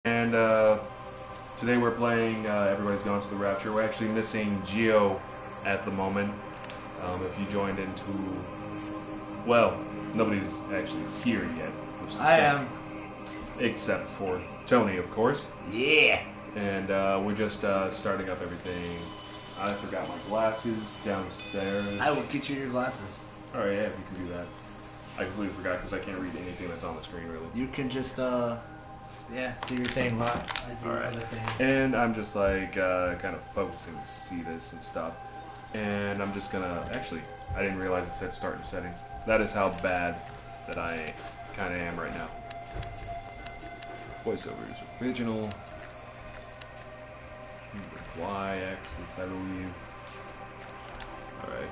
And today we're playing Everybody's Gone to the Rapture. We're actually missing Geo at the moment. If you joined into... Well, nobody's actually here yet. I am. Except for Tony, of course. Yeah. And we're just starting up everything. I forgot my glasses downstairs. I will get you your glasses. Alright, yeah, if you can do that. I completely forgot because I can't read anything that's on the screen, really. You can just, yeah, do your thing, while I do Alright. other things. And I'm just like, kind of focusing to see this and stuff. And I'm just gonna, actually, I didn't realize it said start in settings. That is how bad that I kind of am right now. Voiceover is original. Y-axis, I believe. Alright.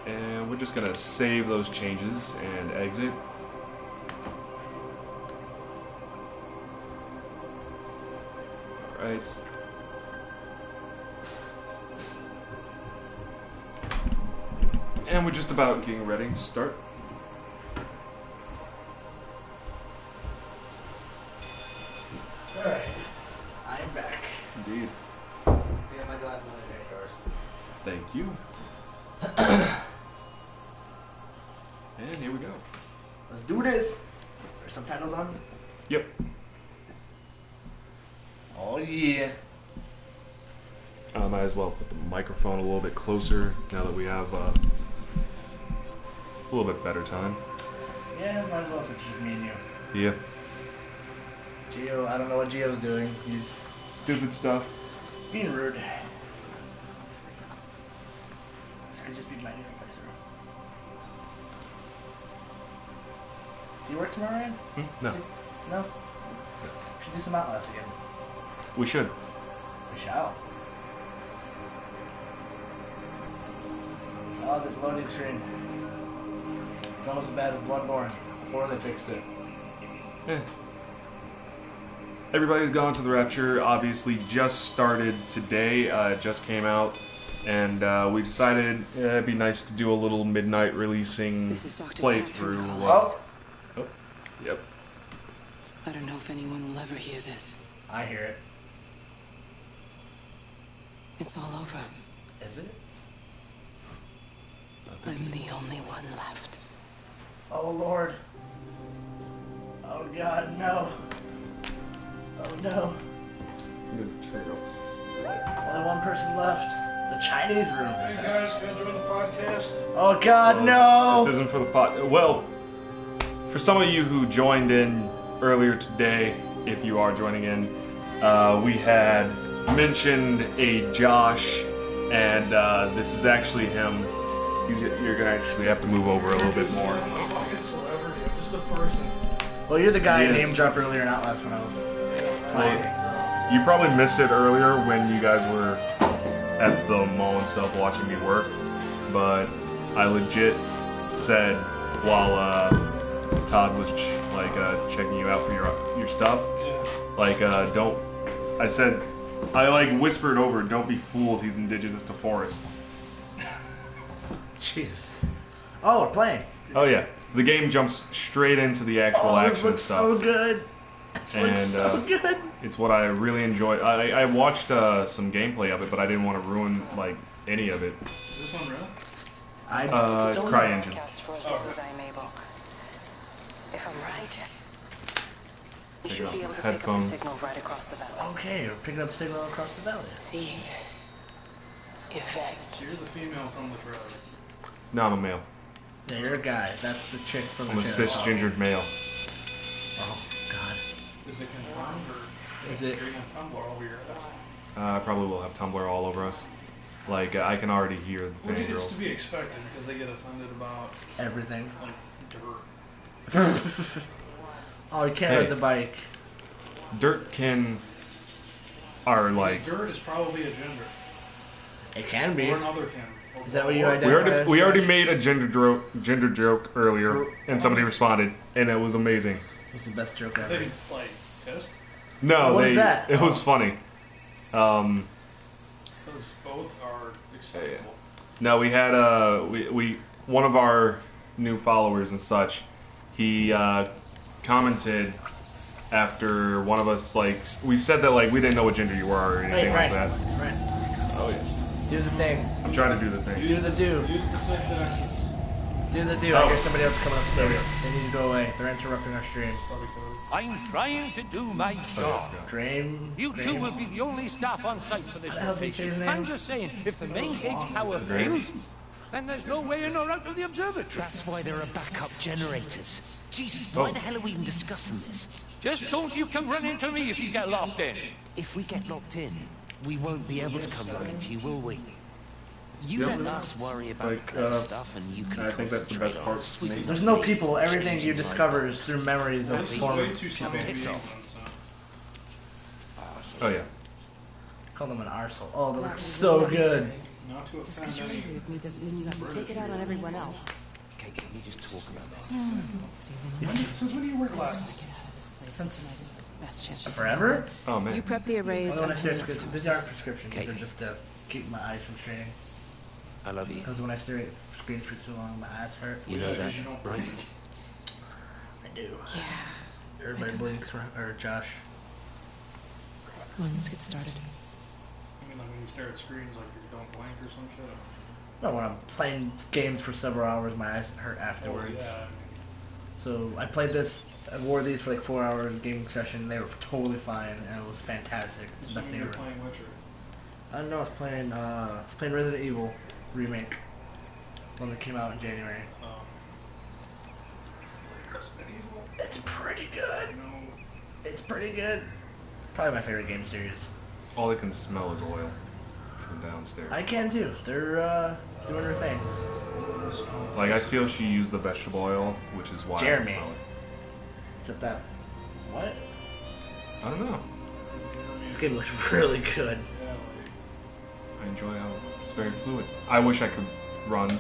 And we're just gonna save those changes and exit. Alright. And we're just about getting ready to start. Alright. I'm back. Indeed. Yeah, my glasses are yours. Thank you. And here we go. Let's do this. There's subtitles on? Yep. Oh, yeah. I might as well put the microphone a little bit closer now that we have a little bit better time. Yeah, might as well since it's just me and you. Yeah. Geo, I don't know what Geo's doing. He's Stupid stuff. being rude. This could just be my new place. Do you work tomorrow, Ryan? No. No? We should do some Outlast again. We should. We shall. Oh, this loading screen. It's almost as bad as Bloodborne before they fixed it. Eh. Everybody's Gone to the Rapture obviously just started today. It just came out. And we decided it'd be nice to do a little midnight releasing This is Dr. playthrough. Catherine Oh. Yep. I don't know if anyone will ever hear this. I hear it. It's all over. Is it? I'm the only one left. Oh, Lord. Oh, God, no. Oh, no. Only one person left. The Chinese room. Hey guys, gonna join the podcast? Oh, God, no. This isn't for the pot. Well, for some of you who joined in earlier today, if you are joining in, we had mentioned a Josh, and this is actually him. You're gonna actually have to move over a little bit more. I'm not a fucking celebrity, I'm just a person. Well, you're the guy Yes. who name dropped earlier in Outlast when I was playing. You probably missed it earlier when you guys were at the mall and stuff watching me work, but I legit said while Todd was checking you out for your stuff, don't. I said I whispered over, "Don't be fooled. He's indigenous to forest." Jesus. Oh, we're playing. Oh yeah, the game jumps straight into the actual Oh, this action looks stuff. so good. This looks And, so good. It's what I really enjoyed. I watched some gameplay of it, but I didn't want to ruin any of it. Is this one real? I CryEngine. Broadcast for as long as I'm able. If I'm right, you should be able to pick up a Headphones. signal right across the valley. Okay, we're picking up signal across the valley. The event. You're the female from the drug. No, I'm a male. Yeah, you're a guy. That's the chick from I'm the a channel. cisgendered male. Oh, God. Is it confirmed or Is it? you're gonna Tumblr over your head? I probably will have Tumblr all over us. I can already hear the Which is to fangirls. be expected because they get offended about Everything. dirt. Oh, you can't Hey. ride the bike. Dirtkin are Because dirt is probably a gender. It can be. Or another can. Is that what you We identify? we already made a gender joke earlier, and somebody responded, and it was amazing. What's the best joke ever? They test No, What was that? it was funny. because both are acceptable. No, we had we one of our new followers and such. He commented after one of us, like, we said that, like, we didn't know what gender you were or anything like that. Right. Oh, yeah. Do the thing. I'm trying to do the thing. Do the do. Use the six axis. Do the do. Oh. I hear somebody else coming There we upstairs. go. They need to go away. They're interrupting our stream. Probably code. I'm trying to do my job. Dream. You two will be the only staff on site for this What the hell did he say his rotation. name? I'm just saying, if the main gate power fails, then there's no way in or out of the observatory. That's why there are backup generators. Jesus, why the hell are we even discussing this? Just don't you come run into me if you get locked in. If we get locked in, we won't be able to come running to you, will we? You Yep. let us worry about Like, clever stuff, and you can I think that's the best concentrate on part. sweet There's no people. Everything you discover is through memories of This is former way too slow to be Piss England, off. so. Oh, yeah. Call them an arsehole. Oh, they look so good. Not to Just because offend you're any. angry with me doesn't mean you have to take it out on everyone else. Okay, can we just talk about this? Since when do you wear I just want glasses? to get out of this place tonight is my best chance. Forever? Oh, You man. prep the arrays. Well, when I I'll stare hang at up screens, the these aren't toasters. prescriptions. Okay. They're just to keep my eyes from straining. I love you. Because when I stare at screens for too long, my eyes hurt. You know that, right? I do. Everybody blinks, or Josh. Come on, let's get started. I mean, like when you stare at screens, like you don't blink or some shit. No, when I'm playing games for several hours, my eyes hurt afterwards. Oh, yeah. So I played this, I wore these for like 4 hours gaming session. They were totally fine, and it was fantastic. It's the best thing You're ever. playing Witcher. I don't know. I was playing Resident Evil remake, one that came out in January. Resident Evil? It's pretty good. No. It's pretty good. Probably my favorite game series. All I can smell is oil from downstairs. I can too. They're doing their things. Like, I feel she used the vegetable oil, which is why Jeremy. I can smell it. Except that, what? I don't know. This game looks really good. Yeah, like, I enjoy how it's very fluid. I wish I could run. yeah,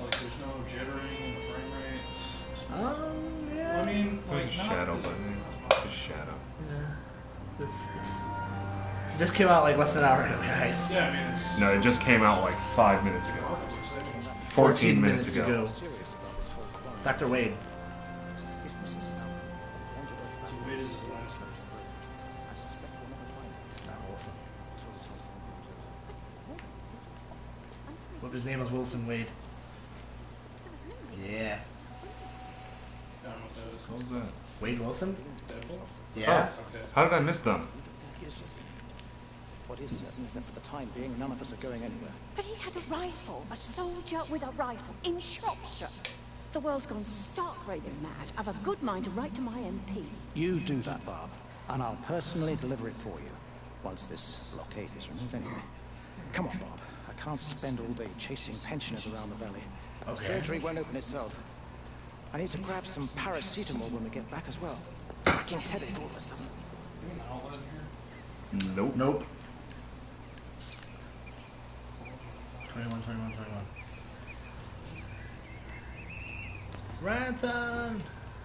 like there's no jittering in the frame rates. Yeah. I mean, There's like a not shadow, this- but it's a shadow. Yeah. It just came out like less than an hour ago, guys. Yeah, I mean it's. No, it just came out like 5 minutes ago. 14 minutes ago. Dr. Wade. Wait, is his last name? It's not Wilson. What if his name was Wilson Wade? Yeah. I don't know what that is. What was that? Wade Wilson? Deadpool? Yeah. Okay. How did I miss them? What is certain is that for the time being, none of us are going anywhere. But he had a rifle, a soldier with a rifle in Shropshire. The world's gone stark raving mad. I've a good mind to write to my MP. You do that, Barb, and I'll personally deliver it for you. Once this blockade is removed anyway. Come on, Bob. I can't spend all day chasing pensioners around the valley. The surgery won't open itself. I need to grab some paracetamol when we get back as well. Cracking headache all of a sudden. An outlet in here? Nope. Nope. 21, 21, 21. Ransom!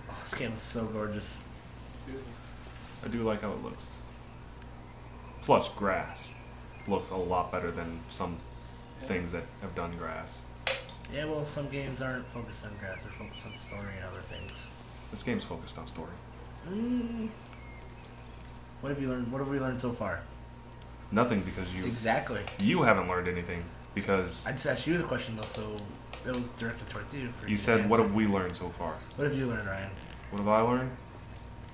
Oh, this game is so gorgeous. I do like how it looks. Plus, grass looks a lot better than some things that have done grass. Yeah, well, some games aren't focused on grass, they're focused on story and other things. This game's focused on story. What have you learned? What have we learned so far? Nothing, because Exactly. you haven't learned anything, because I just asked you the question though, so it was directed towards you. For you to said, what answer. have we learned so far? What have you learned, Ryan? What have I learned?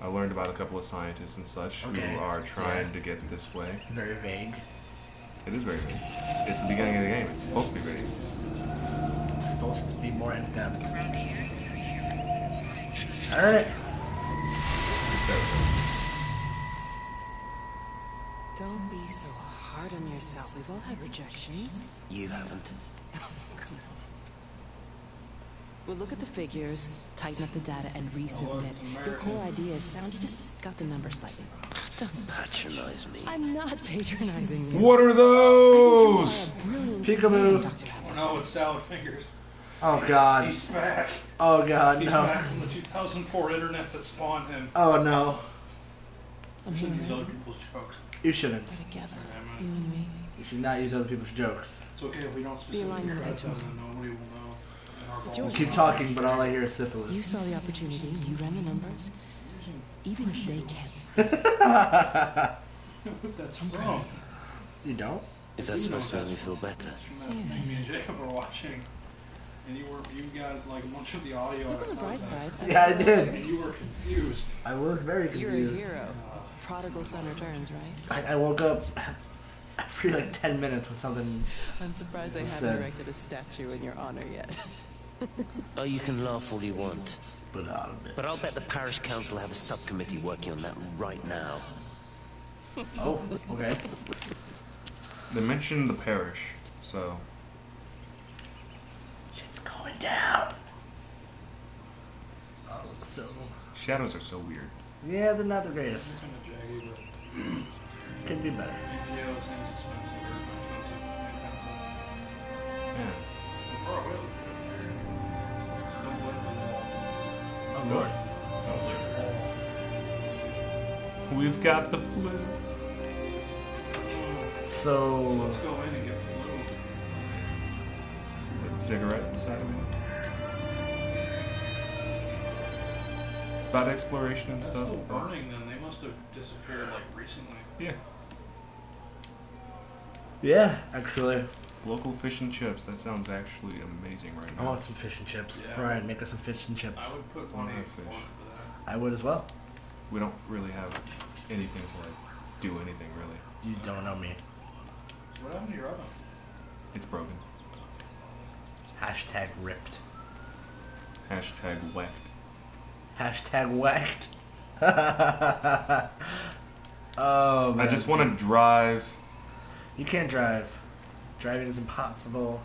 I learned about a couple of scientists and such Okay. who are trying Yeah. to get this way. Very vague. It is very big. It's the beginning of the game. It's supposed to be big. It's supposed to be more in depth. Turn it. Don't be so hard on yourself. We've all had rejections. You haven't. Come on. We'll look at the figures, tighten up the data, and resubmit. Your core idea is sound. You just got the number slightly wrong. Don't patronize me. I'm not patronizing you. What are those? Peekaboo. Dr. Hamilton. No, it's salad fingers. Oh god. He's back. Oh god, He's no. back from the 2004 internet that spawned him. Oh no. I'm here. These other people's jokes. You shouldn't. We're together. Yeah, You man. and me. You should not use other people's jokes. It's okay if we don't Be aligned specifically with credit that them, too. and nobody will know. And our It's balls yours. Keep will talking, not but all I hear is syphilis. You saw the opportunity. You ran the numbers. Even if they can't see. That's wrong. You don't? Is that supposed to make me feel better? Me and Jacob were watching, and you got like a bunch of the audio. Look on the bright side. Yeah, I did. And you were confused. I was very You're confused. a hero. Prodigal son returns, right? I woke up after like 10 minutes with something. I'm surprised they What's haven't that? erected a statue in your honor yet. Oh, you can laugh all you want. But out of it. But I'll bet the parish council have a subcommittee working on that right now. Oh, okay. They mentioned the parish, so... Shit's going down. Oh, looks so... Shadows are so weird. Yeah, they're not the greatest. It's kind of jaggy, but Could be better. ETO seems expensive, or expensive, intensive. Yeah. So far away, looks good. Still lit on the walls. Oh, Lord. Still lit walls. We've got the flu. So... Let's go in and get the flu. With cigarettes out of it. It's about exploration and That's stuff. still burning then. They must have disappeared like recently. Yeah. Yeah, actually. Local fish and chips. That sounds actually amazing right I now. want some fish and chips. Yeah. Ryan, make us some fish and chips. I would put I don't 1 have 8 fish. for that. I would as well. We don't really have anything to like do anything really. You don't know me. So what happened to your oven? It's broken. Hashtag ripped. Hashtag whacked. Hashtag whacked. Oh, man. I just want to drive. You can't drive. Driving is impossible.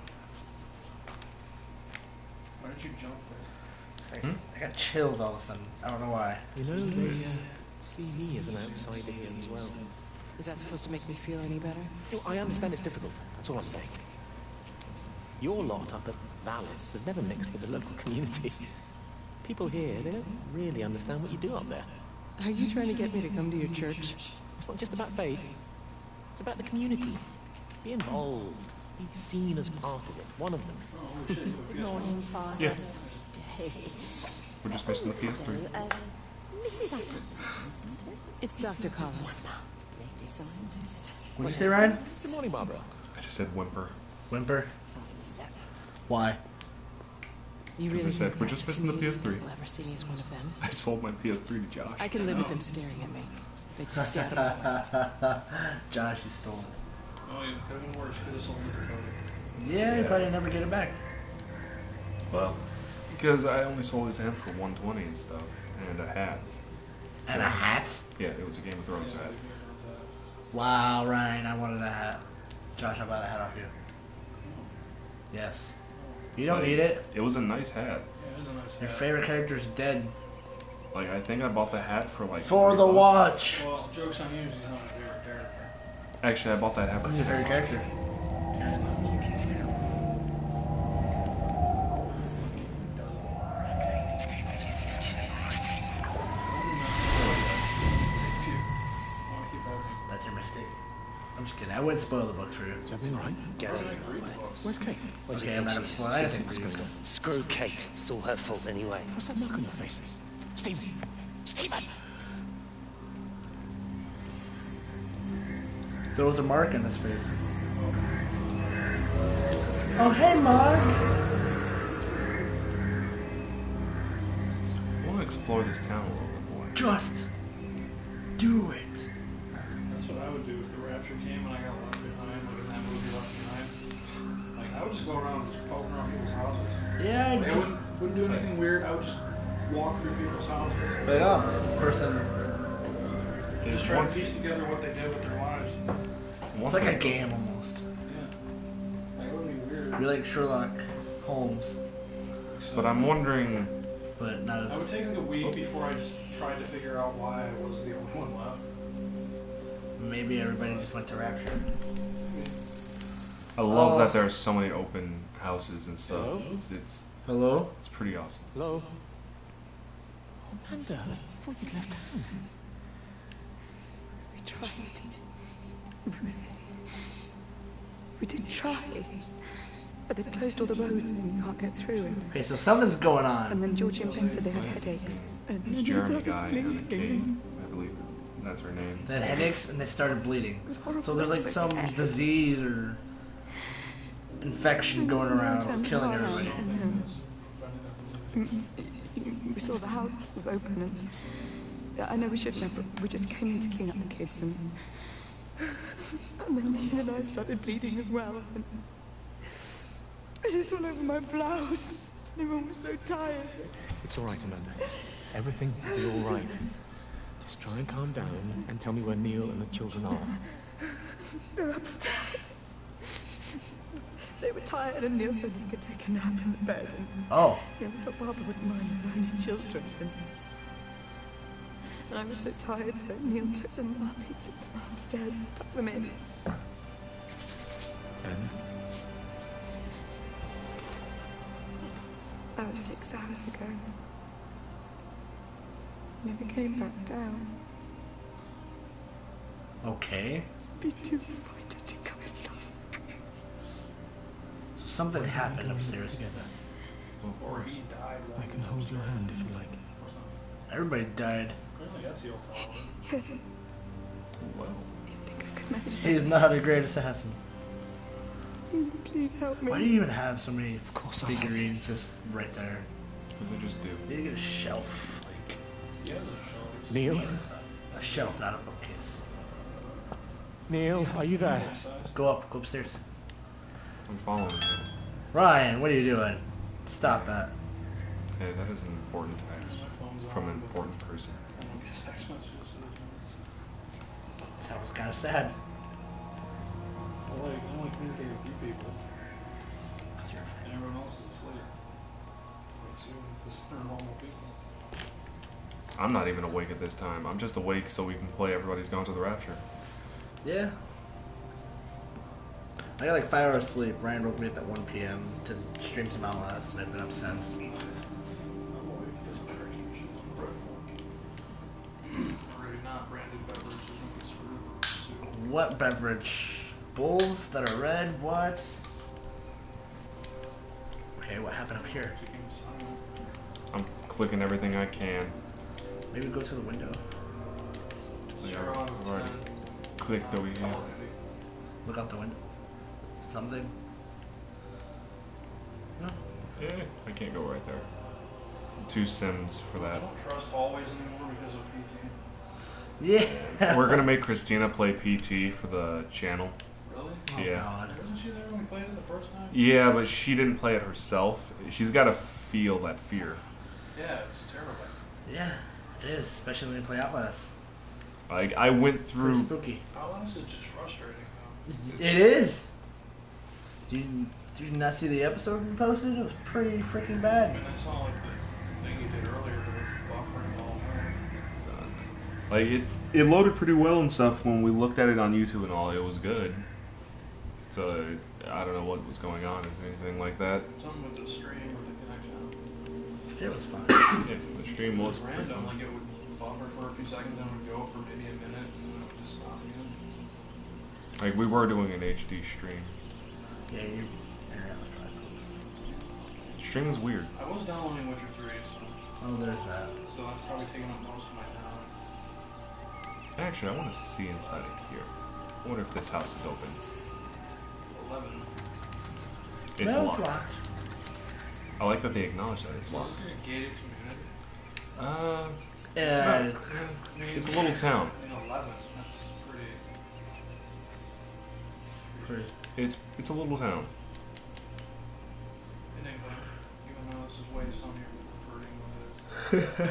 Why did you jump there? I got chills all of a sudden. I don't know why. You know, they see me as an outsider here as well. Is that supposed to make me feel any better? No, I understand it's difficult. That's all I'm saying. Your lot up at Valis have never mixed with the local community. People here, they don't really understand what you do up there. Are you trying to get me to come to your church? It's not just about faith. It's about the community. Be involved. Be seen as part of it. One of them. Oh, shit. Good morning, Father. Yeah. Day. We're just missing the PS3. Mrs. Atkinson, isn't it? It's Dr. Collins. Lady scientist. What did you say, Ryan? Good morning, Barbara. I just said whimper. Whimper? Why? You As I really said, think we're that just the missing the community PS3. people ever see me as one of them? I sold my PS3 to Josh. I can live with them staring at me. They just stare at me. Josh, you stole it. Oh, you could have been worse. Could have sold it for Cody. Yeah, you probably never get it back. Well, because I only sold it to him for 120 and stuff, and a hat. And a hat? Yeah, it was a Game of Thrones hat. Wow, Ryan, I wanted a hat. Josh, I'll buy the hat off you. Yes. You don't Like, need it. It was a nice hat. Yeah, it was a nice Your hat. favorite character's dead. Like, I think I bought the hat for like For $3. the watch. Well, joke's on you, he's not my favorite character. Actually, I bought that hat for Who's your favorite character? That's your mistake. I'm just kidding. I wouldn't spoil the books for you. Is everything all right? Get out of my way. Where's Kate? Okay, I'm not gonna spoil anything for you. Screw Kate. It's all her fault anyway. What's that mark on your face? Stephen! Stephen! There was a mark in his face. Oh, hey, Mark! I want to explore this town a little bit more. Just do it. That's what I would do if the Rapture came and I got left behind, like in that movie Left Behind. Like, I would just go around just poking around people's houses. Yeah, Like, I just... wouldn't do anything weird. I would just walk through people's houses. But yeah, this person... Just try to piece together what they did with their lives. It's like a game, almost. Yeah. Like, it would be weird. You're like Sherlock Holmes, But I'm wondering, but not I would as... take like a week before I just tried to figure out why I was the only one left. Maybe everybody just went to Rapture. I love Oh. that there's so many open houses and stuff. Hello? Hello? It's pretty awesome. Hello? Amanda, I thought you'd left town. We tried. We did try. But they've closed all the roads and you can't get through. Okay, so something's going on. And then Georgie and Ben said they had headaches. And This then Jeremy they guy started had a bleeding. Kate, I believe that's her name. They had headaches and they started bleeding. horrible. So there's like So some scared. disease or infection going around, killing everybody. We saw the house was open and I know we shouldn't have, but we just came in to clean up the kids and then Neil and I started bleeding as well. And I just went over my blouse. Everyone was so tired. It's all right, Amanda. Everything will be all right. Just try and calm down and tell me where Neil and the children are. They're upstairs. They were tired and Neil said he could take a nap in the bed. And Oh. I thought Barbara wouldn't mind his lonely children. And I was so tired, so Neil took them up. He took them upstairs and tucked them in. And? That was 6 hours ago. Never came back down. Okay. Be too frightened to go and look. So something happened upstairs. Together. Or he died. I can hold your hand if you like. Everybody died. Really, that's the old father. Well, He's not the great assassin. Please help me. Why do you even have so many figurines just right there? because they just do. You need to get a shelf. Like, He has a show. Neil? a shelf, not a bookcase. Neil, are you there? Go upstairs. I'm following him. Ryan, what are you doing? Stop that. Hey, that is an important text from an important person. That was kind of sad. I only communicate with you people. And everyone else is asleep. Because they're normal people. I'm not even awake at this time. I'm just awake so we can play Everybody's Gone to the Rapture. Yeah. I got like 5 hours sleep. Ryan woke me up at 1 p.m. to stream some Outlast, and I've been up since. I'm awake because of medication. Already not branded beverages and get screwed. What beverage? Bulls that are red? What? Okay, what happened up here? I'm clicking everything I can. Maybe go to the window. Like, I've already clicked over here. Look out the window. Something? No. Yeah, I can't go right there. 2 sims for I that. don't trust hallways anymore because of PT. Yeah. We're gonna make Christina play PT for the channel. Really? Yeah. God. Wasn't she there when we played it the first time? Yeah, but she didn't play it herself. She's got to feel that fear. Yeah, it's terrible. Yeah, it is, especially when you play Outlast. Like, I went Pretty through. spooky. Outlast is just frustrating though. It is. Did you not see the episode we posted? It was pretty freaking I bad. mean, I saw like the thing you did earlier with buffering all night. Like, it loaded pretty well and stuff when we looked at it on YouTube and all. It was good. So, I don't know what was going on, if anything like that. Something with the stream or the connection. It was fun. Yeah, the stream It was was pretty random, fun. like it would buffer for a few seconds and it would go for maybe a minute and then it would just stop again. Like, we were doing an HD stream. Yeah, your internet was probably cool. Stream was weird. I was downloading Witcher 3, so Oh, there's that. that's probably taking up most of my time. Actually, I want to see inside of here. I wonder if this house is open. 11. It's No, locked. I like that they acknowledge that it's Is locked. this a gated community? Yeah. I mean, It's a little town. In 11, that's pretty. It's a little town. In England, even though this is way some here for England is.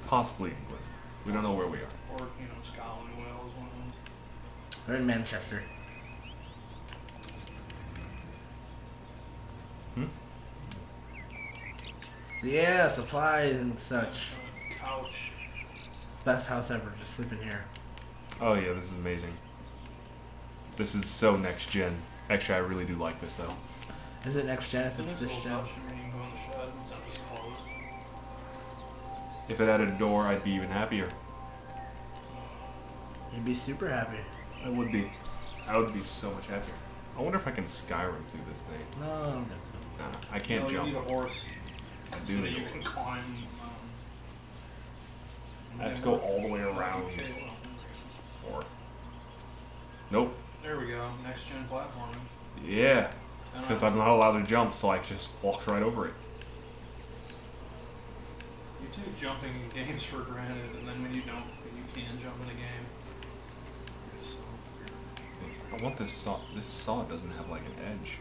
Possibly England. We don't know where we are. Or, Scotland, Wales, one of those. We're in Manchester. Yeah, supplies and such. Couch. Best house ever. Just sleeping here. Oh yeah, this is amazing. This is so next gen. Actually, I really do like this though. Is it next gen if it's this gen? Couch, I mean, you can go in the shed and it's not just closed. If it had a door, I'd be even happier. You'd be super happy. I would be. I would be so much happier. I wonder if I can Skyrim through this thing. No. Nah, I can't You jump. need a horse. I do So that need you a can horse. climb. I have to go all the way around. Okay, well, Or nope. there we go. Next gen platforming. Yeah, because I'm not allowed to jump, so I just walked right over it. You take jumping in games for granted, and then when you don't, you can jump in a game. So, I want this saw. This saw doesn't have like an edge.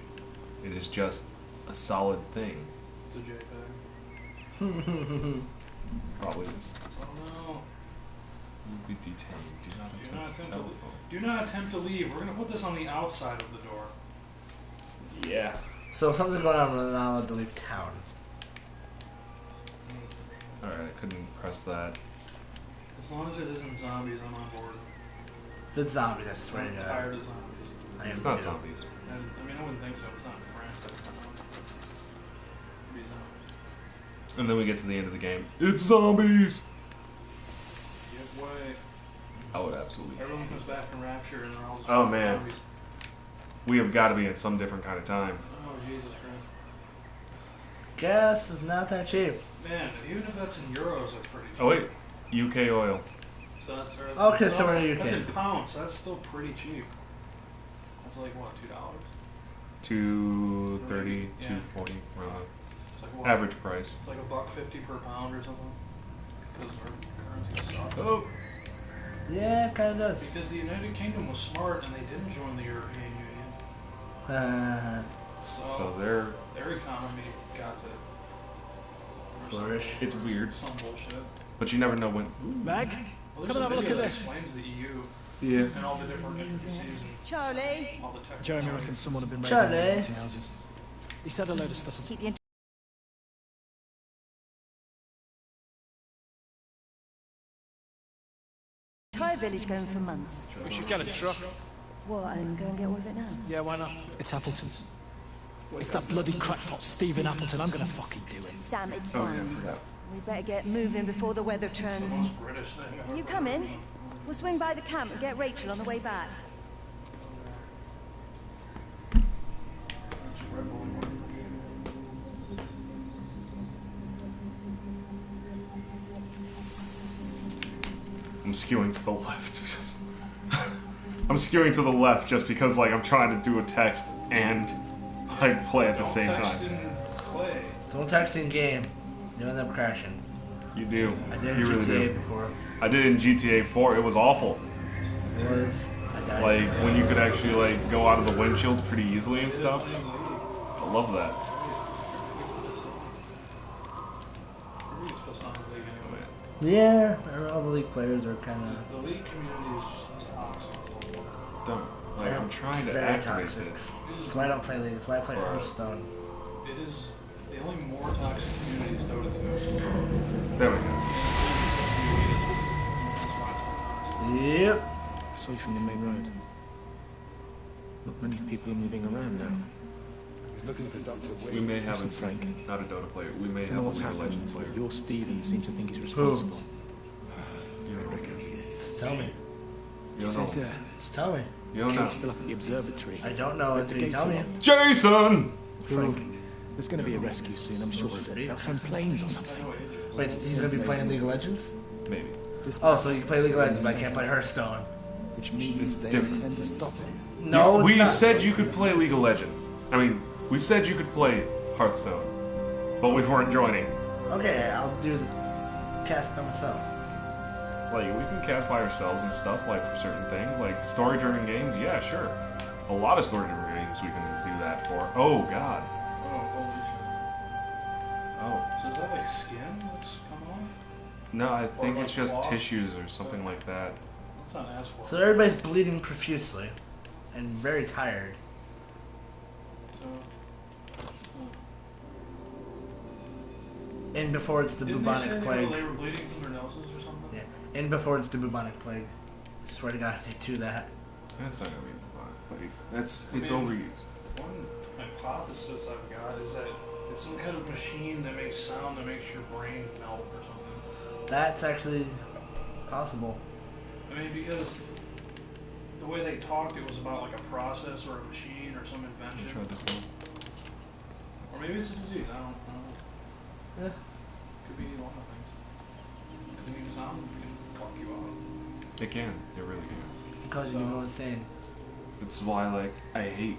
It is just a solid thing. it's a JPEG. Probably is. Oh no. You'll be detained. Do not Do not attempt to attempt to leave. telephone. Do not attempt to leave. We're gonna put this on the outside of the door. Yeah. So something's going on. We're not allowed to leave town. Alright, I couldn't press that. As long as it isn't zombies, I'm on board. If it's zombies, I swear I'm to tired God. of zombies. I am It's not too. zombies. And, I mean, I wouldn't think so. It's not France. That's not It'd be zombies. And then we get to the end of the game. It's zombies! Give way. I would absolutely. Everyone comes back from Rapture and they're all Oh, man. zombies. We have got to be in some different kind of time. Oh, Jesus Christ. Gas is not that cheap. Man, even if that's in euros, that's pretty cheap. Oh wait, UK oil. So that's Okay, so we're in That's UK. in pounds, so that's still pretty cheap. That's like, what, $2? 230, Yeah. 240, around there. It's like, what? Average price. It's like $1.50 per pound or something. Because our currency sucks. Oh, Yeah, it kind of does. Because the United Kingdom was smart and they didn't join the European Union. so they're. Their economy got to Flourish. It's weird, some bullshit. but you never know when. Meg, Well, come and there's have a look video at that this. explains the EU Yeah. and all the different intricacies and Charlie. all the technical. Jeremy reckons someone had been Charlie. raiding the empty houses. He said a load of stuff. Keep the entire village going for months. We should get a truck. What, and go and get all of it now? Yeah, why not? It's Appleton. It's that bloody crackpot Stephen Appleton. I'm gonna fucking do it. Sam, it's Oh yeah, I fine. forgot. We better get moving before the weather It's the turns. most British thing ever. You come in. We'll swing by the camp and get Rachel on the way back. I'm skewing to the left because I'm skewing to the left just because like I'm trying to do a text and like play at the Don't same text time. and play. Don't text in game. You end up crashing. You do. I did You in really GTA do. before. I did it in GTA 4. It was awful. It was. I died. Like when you could actually like go out of the windshield pretty easily and stuff. I love that. We're supposed to not league anyway. Yeah, all the league players are kind of. The league community is just toxic. Don't. Like I'm trying to Very activate toxic. this. That's why I don't play league. That's why I play Right. Hearthstone. It is the only more toxic community is Dota 2. There we go. Yep. Saw you from the main road. Not many people are moving around now. We may have Listen, Frank. not a Dota player. We may I have don't a know what's League of happened, Legends player. but your Stephen seems to think he's responsible. Tell me. You He don't said, know. Just tell me. You don't know. Kate's still up at the observatory. I don't know But until the you gates tell are me. locked. Jason! Frank, there's going to be a rescue soon, I'm sure of it. They'll send planes or something. Wait, he's gonna be playing League of Legends? Maybe. Oh, so you can play League of Legends, but I can't play Hearthstone. Which means they different. intend to stop it. No, it's we not. said you could play League of Legends. I mean, we said you could play Hearthstone, but we weren't joining. Okay, I'll do the cast by myself. Like, we can cast by ourselves and stuff, like, for certain things. Like, story-driven games, yeah, sure. A lot of story-driven games we can do that for. Oh, God. Oh, holy shit. Oh. So is that like skin that's come off? No, I think like it's just cloth? tissues or something like that. That's not asphalt. So everybody's bleeding profusely and very tired. So, And before it's the didn't they say bubonic they plague. were bleeding from their noses or something? Yeah, and before it's the bubonic plague. I swear to God, if they do that. That's not gonna be like it's I mean, overused. One hypothesis I've got is that it's some kind of machine that makes sound that makes your brain melt or something. That's actually possible. I mean, because the way they talked, it was about like a process or a machine or some invention. Try this one. Or maybe it's a disease. I don't know. Yeah. Could be a lot of things. Because it needs sound can fuck you up. It can. It really can. Cause you go insane. It's why, like, I hate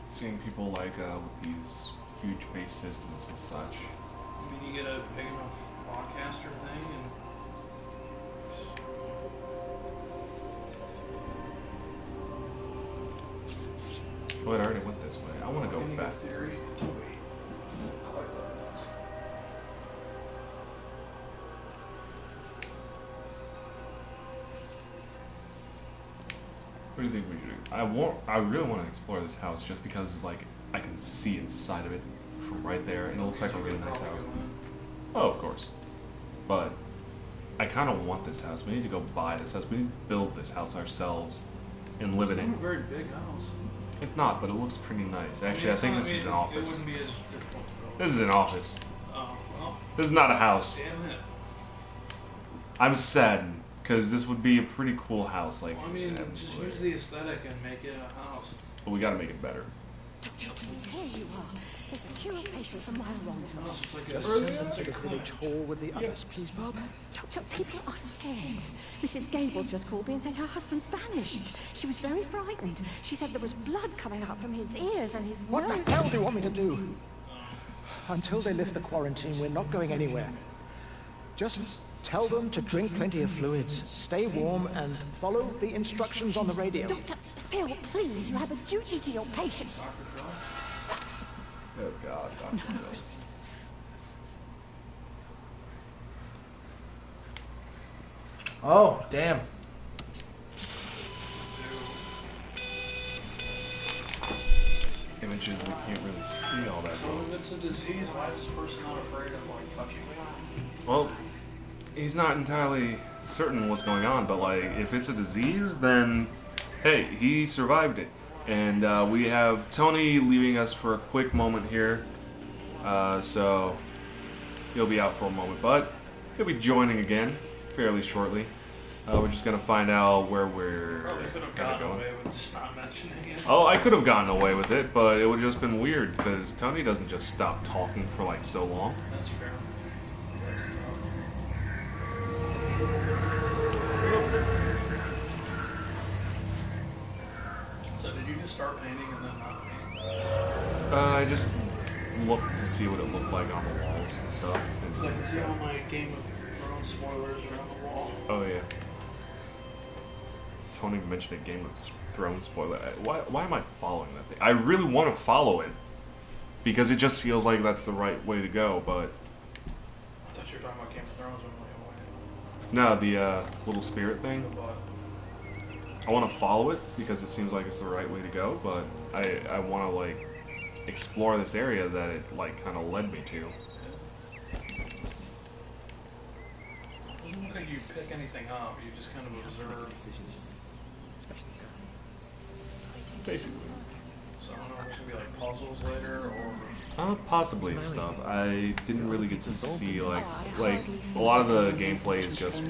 seeing people like with these huge base systems and such. I mean, you get a big enough podcaster thing and. Oh, it already went this way. I want to go back. Theory. What do you think we should do? I really want to explore this house just because, like, I can see inside of it from right there, and it looks like a really nice house. Oh, of course. But I kind of want this house. We need to go buy this house. We need to build this house ourselves and live in it. It's not a very big house. It's not, but it looks pretty nice. Actually, I think this is an It office. wouldn't be as difficult to build. This is an office. Oh, well. This is not a house. Damn it. I'm saddened because this would be a pretty cool house. Like, Well, I mean, just use the aesthetic and make it a house. but we got to make it better. Here you are. There's a queue of patients a mile long. House is like Just a send them to the village hall with the others, please, Bob. Doctor, people are scared. Mrs. Gable just called me and said her husband's vanished. She was very frightened. She said there was blood coming out from his ears and his What nose. the hell do you want me to do? Until they lift the quarantine, we're not going anywhere. Just tell them to drink plenty of fluids, stay warm, and follow the instructions on the radio. Dr. Phil, please, you have a duty to your patient. Oh God, Dr. Phil. Oh, damn. Images we can't really see all that So well. if it's a disease, why is this person not afraid of like touching it? Well, he's not entirely certain what's going on, but like, if it's a disease, then hey, he survived it. And we have Tony leaving us for a quick moment here, so he'll be out for a moment, but he'll be joining again fairly shortly. We're just gonna find out where we're Probably could have gonna gotten go. away with just not mentioning it. Oh, I could have gotten away with it, but it would have just been weird because Tony doesn't just stop talking for like so long. That's fair. So did you just start painting and then not paint? I just looked to see what it looked like on the walls and stuff. I can see all my Game of Thrones spoilers are on the wall. Oh yeah. Tony mentioned a Game of Thrones spoiler. Why am I following that thing? I really want to follow it because it just feels like that's the right way to go. But I thought you were talking about Game of Thrones when no, the little spirit thing. we went away. I want to follow it because it seems like it's the right way to go. But I want to like explore this area that it like kind of led me to. It doesn't look like you pick anything up. You just kind of observe. Basically. So I don't know if there's gonna be like puzzles later or. Possibly stuff. I didn't really get to see like a lot of the gameplay is just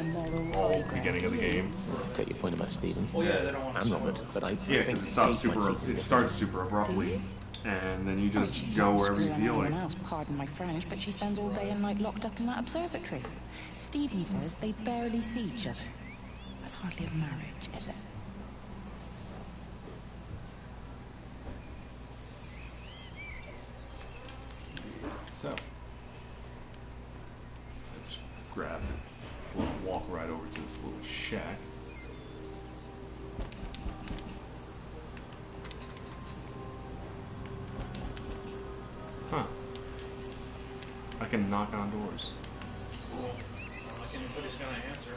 all beginning of the game. Take your point about Stephen. Well, yeah, they don't want to I'm spoil Robert, it. but I Yeah, think because it starts Kate might see super. some It starts super abruptly, and then you just go wherever you feel like. Else, pardon my French, but she spends all day and night locked up in that observatory. Stephen says they barely see each other. That's hardly a marriage, is it? So let's grab it. We'll walk right over to this little shack. Huh. I can knock on doors. Cool. Like anybody's gonna answer.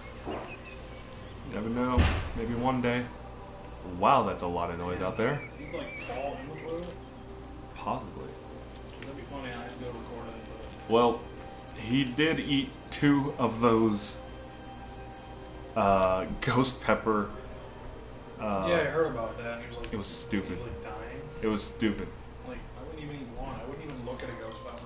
Never know. Maybe one day. Wow, that's a lot of noise out there. You'd like fall in the toilet. Possibly. That'd be funny. I had to go record it, but. Well, he did eat 2 of those ghost pepper. Yeah, I heard about that. He was like, It was stupid. He was like dying. It was stupid. Like, I wouldn't even eat one. I wouldn't even look at a ghost pepper.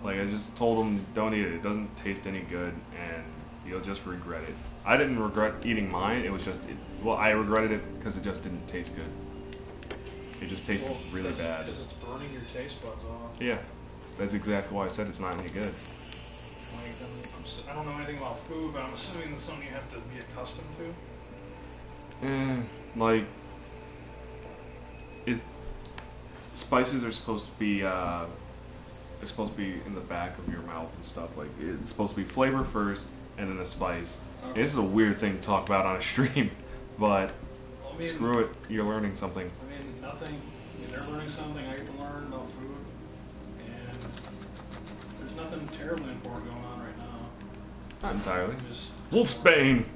Like, I just told him, don't eat it. It doesn't taste any good, and you'll just regret it. I didn't regret eating mine. It was just, well, I regretted it because it just didn't taste good. It just tasted really bad. Because it's burning your taste buds off. Yeah, that's exactly why I said it's not any good. Like, I don't know anything about food, but I'm assuming that's something you have to be accustomed to. Like, spices are supposed to be, they're supposed to be in the back of your mouth and stuff. Like, it's supposed to be flavor first, and then a spice. Okay. This is a weird thing to talk about on a stream, but I mean, screw it, you're learning something. I mean, nothing. I mean, they're learning something. I get to learn about food, and there's nothing terribly important going on right now. Not entirely. Wolfsbane.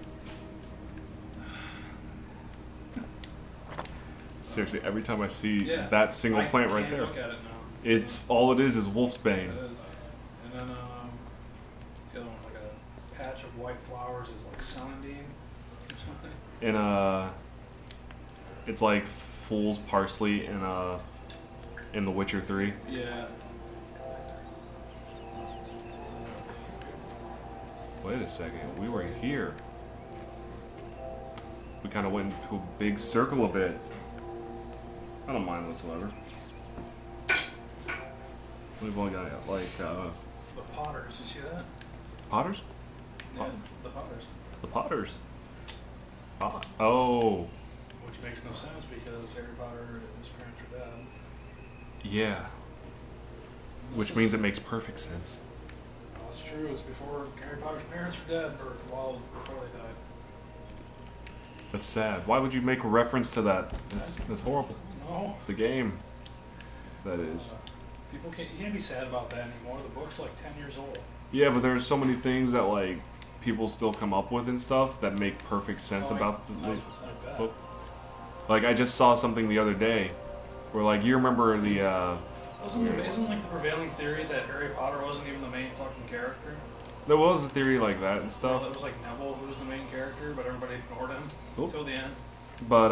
Seriously, every time I see that single plant right there, look at it now. It's all it is Wolfsbane. It is. And then the other one, like a patch of white flowers, is like celandine or something. And it's like fool's parsley in The Witcher 3. Yeah. Wait a second, we were here. We kind of went into a big circle a bit. I don't mind whatsoever. We've all got like the Potters. You see that? Potters? Yeah, the Potters. The Potters. Oh. Which makes no sense because Harry Potter and his parents are dead. Yeah. Which means it makes perfect sense. Well, it's true. It's before Harry Potter's parents were dead, or well before they died. That's sad. Why would you make a reference to that? That's horrible. No. The game. That is. People can't. You can't be sad about that anymore. The book's like 10 years old. Yeah, but there's so many things that like people still come up with and stuff that make perfect sense about the book. Like I just saw something the other day, where like you remember the. Isn't like the prevailing theory that Harry Potter wasn't even the main fucking character? There was a theory like that and stuff. It was like Neville who was the main character, but everybody ignored him until the end. But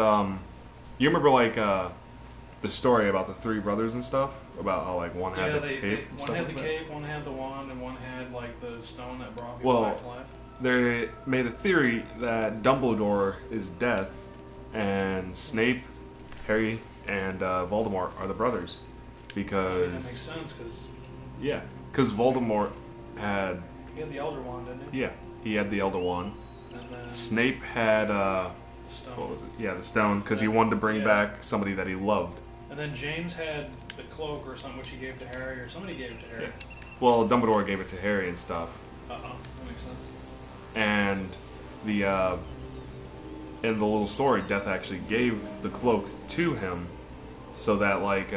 you remember like the story about the three brothers and stuff, about how like one had the cape. One had the cape, one had the wand, and one had like the stone that brought people back to life. They made a theory that Dumbledore is Death, and Snape, Harry, and Voldemort are the brothers, because that makes sense because Voldemort had. He had the Elder Wand, didn't he? Yeah, he had the Elder Wand. And then Snape had stone. What was it? Yeah, the stone, because he wanted to bring back somebody that he loved. And then James had the cloak or something, which he gave to Harry, or somebody gave it to Harry. Yeah. Well, Dumbledore gave it to Harry and stuff. That makes sense. And in the little story, Death actually gave the cloak to him, so that like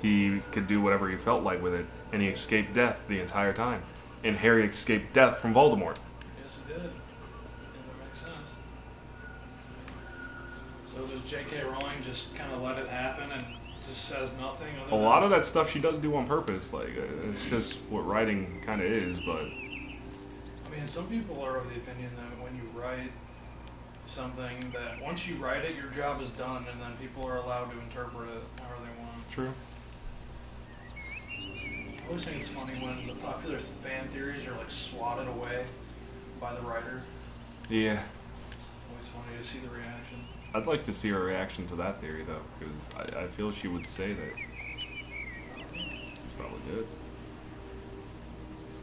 he could do whatever he felt like with it, and he escaped death the entire time. And Harry escaped death from Voldemort. Yes, he did. Yeah, that makes sense. So does J.K. Rowling just kind of let it happen and just says nothing? A lot of that stuff she does do on purpose. Like it's just what writing kind of is. But I mean, some people are of the opinion that when you write something, that once you write it, your job is done, and then people are allowed to interpret it however they want. True. I always think it's funny when the popular fan theories are like swatted away by the writer. Yeah. It's always funny to see the reaction. I'd like to see her reaction to that theory, though, because I feel she would say that it's probably good.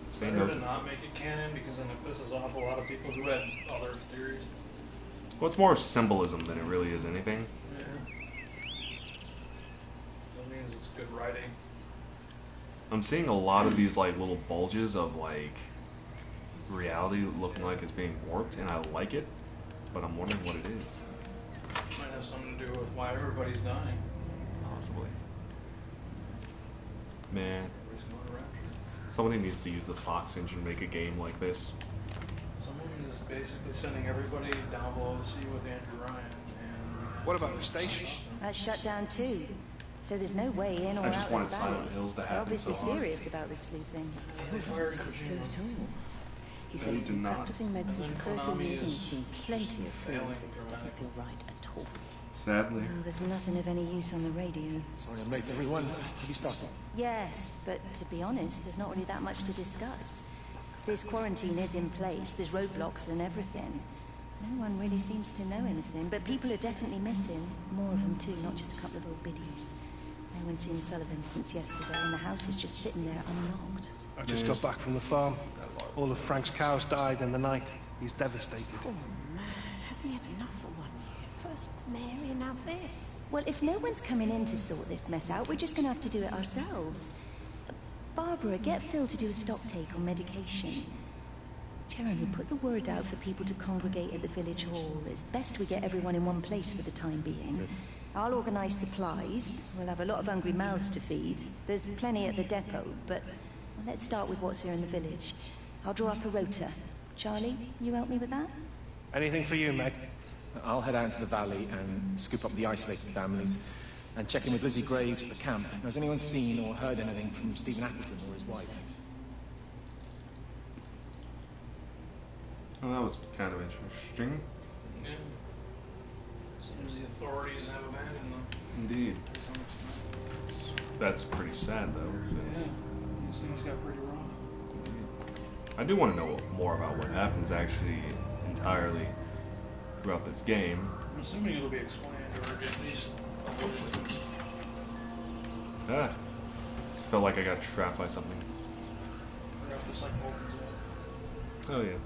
It's better to not make it canon, because then it pisses off a lot of people who had other theories. Well, it's more symbolism than it really is anything. Yeah. That means it's good writing. I'm seeing a lot of these like little bulges of like reality looking like it's being warped, and I like it, but I'm wondering what it is. Might have something to do with why everybody's dying. Possibly. Man. Everybody's going to Rapture. Somebody needs to use the Fox engine to make a game like this. Someone is basically sending everybody down below the sea with Andrew Ryan. And what about the station? That's shut down too. So there's no way in or out of the valley. I just wanted Silent Hills to happen. They're obviously so hard. serious about this flu thing. Phil doesn't push flu at all. He says he's been practicing medicine for 30 years and he's seen plenty of flu. It doesn't feel right at all. Sadly. Well, there's nothing of any use on the radio. Sorry I'm late, everyone. Have you started? Yes, but to be honest, there's not really that much to discuss. This quarantine is in place, there's roadblocks and everything. No one really seems to know anything, but people are definitely missing. More of them too, not just a couple of old biddies. No one's seen Sullivan since yesterday, and the house is just sitting there unlocked. I just got back from the farm. All of Frank's cows died in the night. He's devastated. Oh man, hasn't he had enough for 1 year? First Mary and now this. Well, if no one's coming in to sort this mess out, we're just gonna have to do it ourselves. Barbara, get Phil to do a stock take on medication. Jeremy, put the word out for people to congregate at the village hall. It's best we get everyone in one place for the time being. I'll organise supplies. We'll have a lot of hungry mouths to feed. There's plenty at the depot, but well, let's start with what's here in the village. I'll draw up a rota. Charlie, you help me with that? Anything for you, Meg? I'll head out into the valley and scoop up the isolated families and check in with Lizzie Graves at the camp. Has anyone seen or heard anything from Stephen Appleton or his wife? Well, that was kind of interesting. Yeah. Seems the authorities have abandoned them. Indeed. That's pretty sad, though. Yeah. These things got pretty rough. I do want to know more about what happens actually entirely throughout this game. I'm assuming it'll be explained, or at least alluded. Ah. Just felt like I got trapped by something. Perhaps this like opens up. Oh, yeah.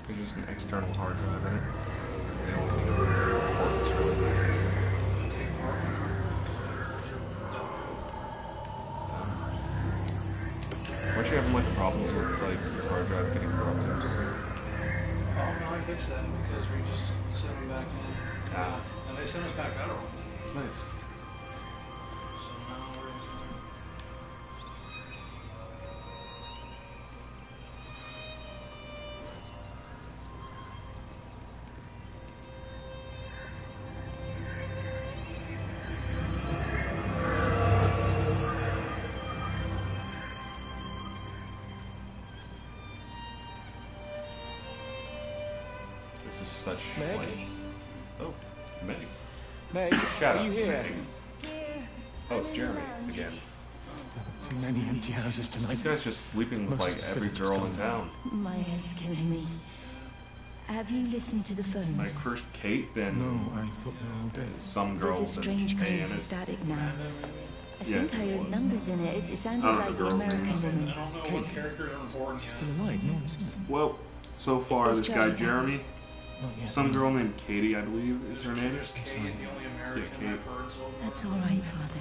There's just an external hard drive in it. The only thing of importance, really. Weren't you having like problems with like your hard drive getting corrupted or something? Oh no, I fixed that because we just sent them back in. Ah. And they sent us back better ones. Nice. So now we're in. This is such Meg? like... Oh, Meg. Meg, Shut are up, you here? Meg. Oh, it's Jeremy again. Too many empty houses tonight. This guy's just sleeping with Most like of the every village is girl gone in now. town. My head's killing me. Have you listened to the phones? Like first Kate, then No, I thought they were all dead. some girl There's a that's strange kind paying of it. static now. I Yeah, think I it heard was. numbers in it. It sounded Oh, the like an girl American names. woman. I don't know what characters are important She's yet. still alive, no one's seen her. Well, so far It's this guy Charlie. Jeremy, Not yet. some girl named Katie, I believe, is her name. There's Kate, the only American Kate. I've heard so far. That's all right, Father.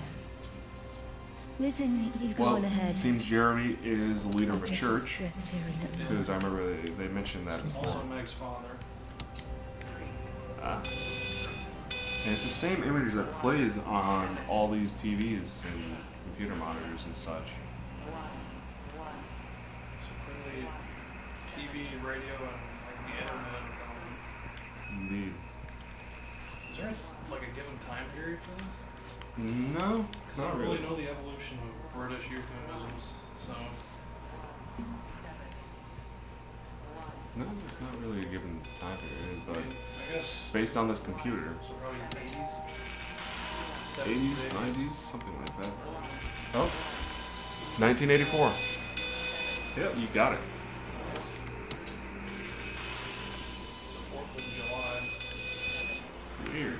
Listen, you go Well, on ahead. it seems Jeremy is the leader I'll of a just church, rest here in it. because I remember they mentioned that Also before. Meg's father. Ah. And it's the same image that plays on all these TVs and computer monitors and such. So clearly TV, radio, and like the internet are coming. Indeed. Is there like a given time period for this? No, Because I not don't really. really know the evolution of British euphemisms, so No, it's not really a given time period, I but mean, I guess based on this computer, so probably 80s, 80s, 70s, 90s, something like that. Oh, 1984. Yep, you got it. It's the 4th of July. Weird.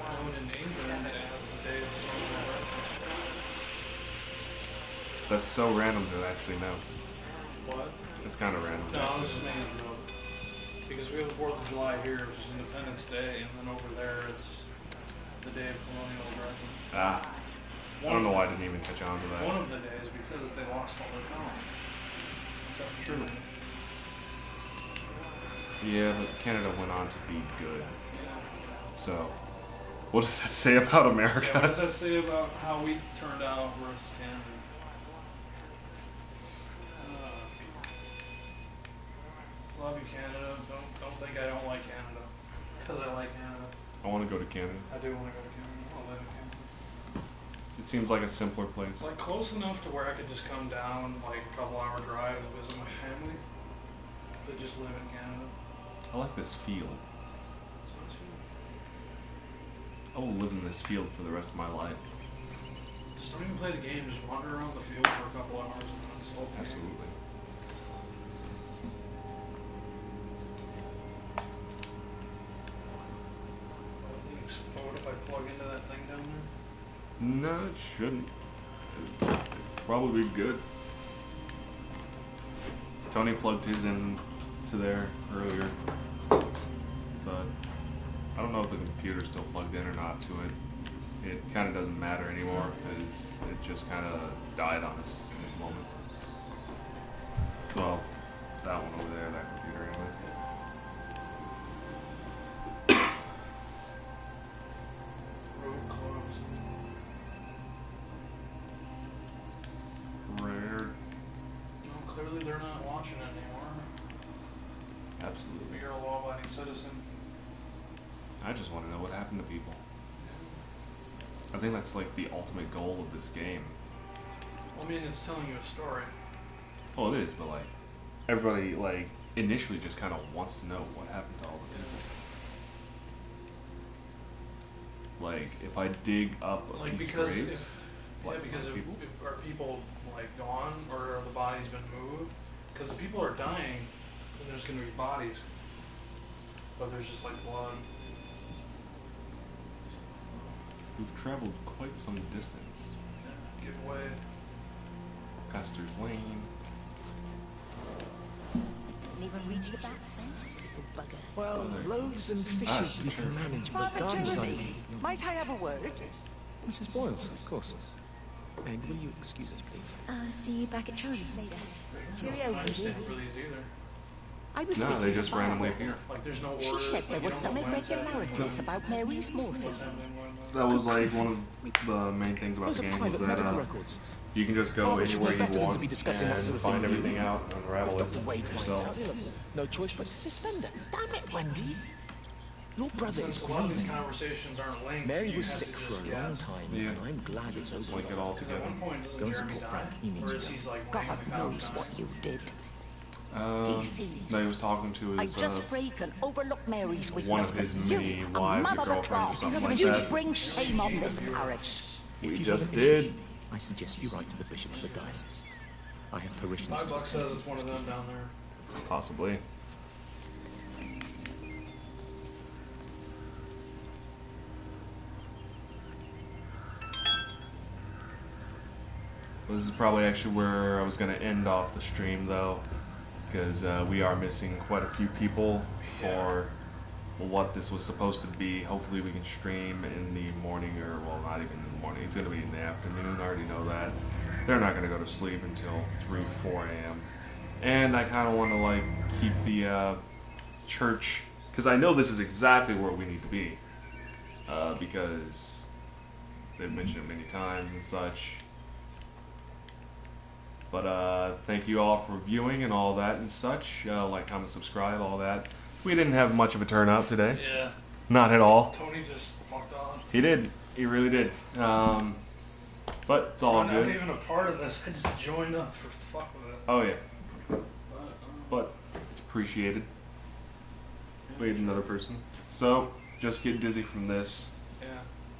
Known in England as the day of the Resurrection. That's so random to actually know. What? It's kind of random. No, I was just making a joke. Because we have the 4th of July here, which is Independence Day, and then over there it's the day of colonial aggression. Ah, I don't know why I didn't even catch on to that. One of the days because they lost all their colonies. Is that true? Yeah, but Canada went on to be good. So, what does that say about America? Yeah, what does that say about how we turned out versus Canada? Love you, Canada. Don't think I don't like Canada. Because I like Canada. I want to go to Canada. I do want to go to Canada. I'll live in Canada. It seems like a simpler place. It's like close enough to where I could just come down like a couple hour drive and visit my family. But just live in Canada. I like this field. So it's fun. I will live in this field for the rest of my life. Just don't even play the game. Just wander around the field for a couple hours and then it's okay. Absolutely. No, it shouldn't. It'd probably be good. Tony plugged his in to there earlier, but I don't know if the computer's still plugged in or not to it. It kind of doesn't matter anymore because it just kind of died on us in this moment. Well, that one over there, that computer anyways. Road closed. Rare. No, clearly they're not watching it anymore. Absolutely. You're a law-abiding citizen. I just want to know what happened to people. I think that's like the ultimate goal of this game. Well, I mean, it's telling you a story. Oh, it is, but like everybody like initially just kind of wants to know what happened to all the people. Like if I dig up Like these because graves, if like, because if people, are people like gone or are the bodies been moved? Because if people are dying, then there's going to be bodies, but there's just like blood. we've traveled quite some distance. Yeah, give away. Pastor's Lane. Doesn't even reach the back fence, little bugger. Well, loaves and fishes we can manage, but Father gardens Jeremy, might I have a word? Mrs. Boyles, of course. Meg, will you excuse us, please? See you back at Charlie's later. Cheerio, I don't Andy. stand for these either. I was No, thinking they just about randomly it. appear. Like there's no She orders. said there like, was you some don't know when it's irregularities happening. about Mary's morphine. That was like one of the main things about Those the are game was private that medical records. you can just go Oh, anywhere better you than to want be discussing that and sort of find thing with everything you. out and unravel it Dr. Wade finds out, yourself. he'll have no choice but to suspend her. Damn it, Wendy. Your brother is Since a lot of these grieving. conversations aren't linked, Mary you was have to sick just for a guess. long time, Yeah. and I'm glad it's over. Link it all Because at together. one point, doesn't Go and Jeremy support die? Frank. He needs Or you. is he's like God laying on the couch knows dying? what you did. No, he was talking to I his just break and overlook Mary's weakness. one of his but many you, a wives man or of the girlfriends or cloth, something like you that. bring shame on this parish. We If you just have an issue, did. I suggest you write to the bishop of the diocese. I have parishioners. $5 says it's one of them down there. Possibly. Well, this is probably actually where I was going to end off the stream, though, because we are missing quite a few people for what this was supposed to be. Hopefully we can stream in the morning, or, well, not even in the morning. It's going to be in the afternoon. I already know that. They're not going to go to sleep until 3, 4 a.m. And I kind of want to, like, keep the church, because I know this is exactly where we need to be, because they've mentioned it many times and such. But thank you all for viewing and all that and such. Like, comment, subscribe, all that. We didn't have much of a turnout today. Yeah. Not at all. Tony just walked off. He did. He really did. But it's all I'm good. not even a part of this. I just joined up for fuck with it. Oh, yeah. But it's appreciated. We had another person. So, just get dizzy from this. Yeah.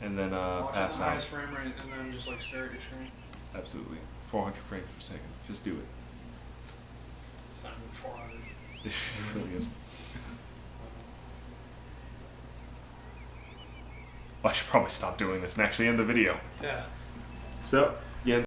And then Watch pass at the out. highest frame rate and then just like stare at your screen. Absolutely. 400 frames per second. Just do it. It's not even 400. It really is. Well, I should probably stop doing this and actually end the video. Yeah. So,